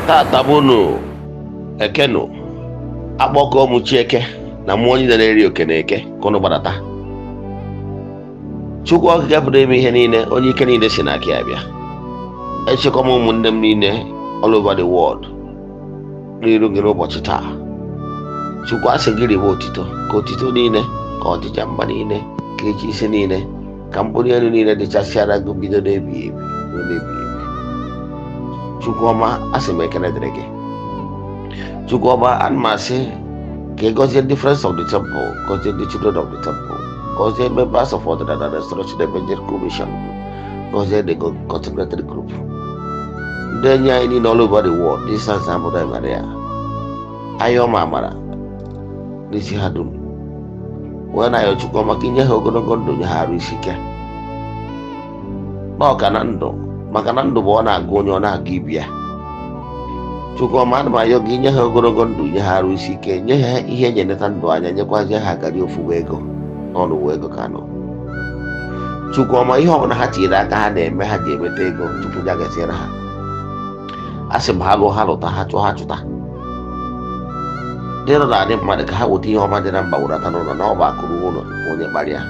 Tata bunu ekenu akpọkọ mụ Chieke na mmụọ niile na-eri oke na eke kụnụ gbadata. Chukwu okike pụrụ ime ihe niile, onye ike niile si n'aka ya bịa. Echekwa m ụmụnne m niile all over the world n'iru gị n'ụbọchị taa. Chukwu asị gị ribe otito, ka otito niile, ka ọdịja mba niile, ka echi isi niile, ka mkpụrụ elu niile dịchasịara gị bido n'ebighị ebi ruo n'ebighị ebi. Chukwu ọma, asị m ekele dịrị gị. Chukwu ọma, ana m asị ka ị gọzie ndị friends of the temple, gọzie ndị children of the temple, gọzie members of Ordinary Restoration Evangelical Mission, gọzie the Continental Group, ndị enyi anyị niile all over the world, ndị sansa amụrụ emere ya, anyị ọma amara n'isi ha dum. Wee na-ayọ Chukwu ọma ka inye ha ogologo ndụ, nye ha arụ isi ike na ọka na ndụ, maka na ndụ bụ ọ na-agụ onye ọ na-aga ibi ya. Chukwu ọma, ana m ayọ gị inye ha ogologo ndụ, nye ha arụ isi ike, nye ha ihe eji eneta ndụ anya, nyekwazie ha garị ofu ego n'ọnụ ego ka nọ. Chukwu ọma, ihe ọbụla ha tinyere aka ha na-eme, ha ji emeta ego, Chukwu ya gaziere ha. Asị m ha lụọ ha lụta, ha chụọ ha chụta. Ndị nọ na-adị mmadụ ka ha weta ihe ọma dị na mba wụrata n'ụlọ, na ọ bụ akụrụ ụlọ onye kparịa.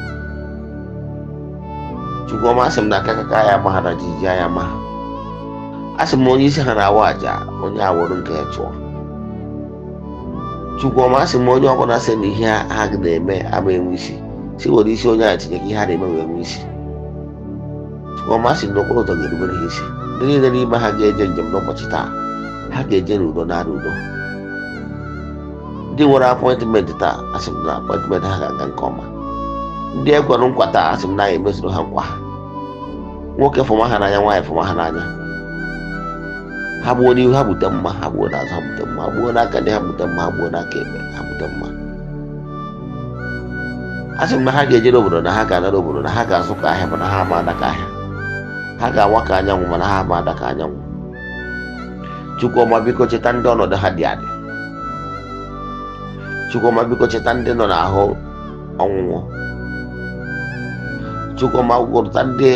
Chukwu ọma, asị m na aka ya ma ha na jijiji anya ma. Asị m onye isi ha na-awa aja, onye awụrụ nke ya chụọ. Chukwu ọma, asị m onye ọbụla sị na ihe ha na-eme ama enwe isi, si were isi onye a tinye ka ihe ha na-eme wee nwee isi. Chukwu ọma, asị m n'okporo ụzọ ga-erubere ha isi. Ndị niile n'ime ha ga-eje njem n'ụbọchị taa, ha ga-eje n'udo na udo. Ndị nwere apọịntmentị taa, asị m na apọịntmentị ha ga-aga nke ọma. Ndị ekwere nkwa taa, asị m na anyị emezuru ha nkwa ha. Nwoke fụma ha n'anya, nwaanyị fụma ha n'anya. Ha gbuo n'ihu ha bute mma, ha gbuo n'azụ ha bute mma, ha gbuo n'aka ndị ha bute mma, ha gbuo n'aka ekpe ha bute mma. Asị m na ha ga-eje n'obodo, na ha ga-ana n'obodo, na ha ga-azụ ka ahịa, mana ha ama ada ka ahịa. Ha ga-awa ka anyanwụ, mana ha ama ada ka anyanwụ. Chukwu ọma, biko cheta ndị ọnọdụ ha dị adị. Chukwu ọma, biko cheta ndị nọ n'ahụ ọnwụnwụ. Chukwu ọma, gwọta ndị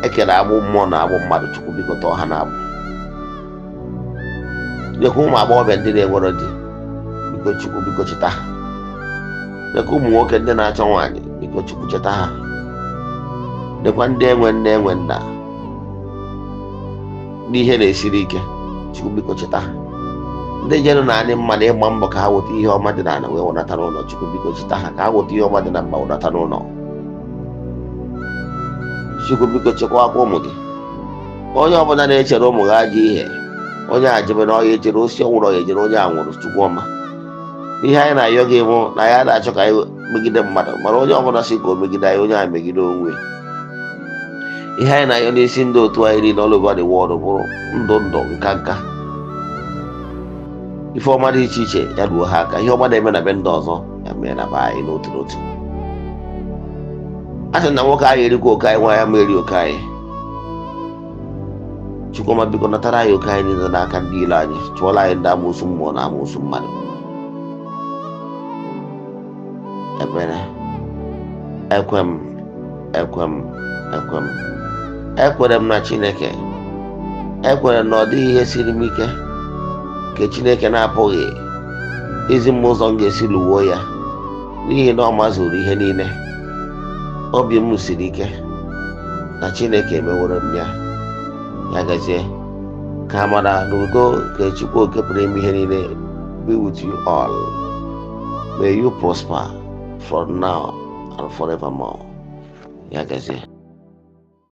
ekere agbụ mmụọ na agbụ mmadụ. Chukwu biko tọọ ha na-agbụ. Lekwa ụmụ agbọghọbịa ndị na-enwero di, biko Chukwu biko cheta ha. Lekwa ụmụ nwoke ndị na-achọ nwaanyị, biko Chukwu cheta ha. Lekwa ndị enwe nne enwe nna, ndị ihe na-esiri ike, Chukwu biko cheta ha. Ndị jere na anyị mmadụ ịgba mbọ ka ha weta ihe ọma dị n'ala wee wụnata n'ụlọ, Chukwu biko cheta ha ka ha weta ihe ọma dị na mba wụnata n'ụlọ. Chukwu biko chekwakwa ụmụ gị. Onye ọbụla na-echere ụmụ gị ajọ ihe, onye a jebe na ọya ejere osi ọnwụrụ, ọya ejere onye a nwụrụ. Chukwu ọma, ihe anyị na-ayọ gị bụ na ya na-achọ ka anyị megide mmadụ, mana onye ọbụla si ka o megide anyị, onye a megide onwe. Ihe anyị na-ayọ n'isi ndị otu anyị niile all over the world bụrụ ndụ ndụ nka nka, ife ọma dị iche iche ya ruo ha aka. Ihe ọma na-eme na be ndị ọzọ ya mee na be anyị n'otu n'otu. A sị na nwoke anyị erikwa oke anyị, nwaanyị ama eri oke anyị. Chukwu ọma, biko natara anyị oke anyị niile n'aka ndị ile anyị, chụọla anyị ndị amụsụ mmụọ na amụsụ mmadụ. Ekpere, ekwere m na Chineke, ekwere na ọ dịghị ihe siri m ike nke Chineke na-apụghị izi m ụzọ m ga-esi lụwo ya, n'ihi na ọ mazuru ihe niile. Obi m siri ike na Chineke emeworo m ya. Ya gazie, ka amara na udo nke Chukwu oke pụrụ ime ihe niile be with you all. May you prosper from now and forevermore. Ya gazie.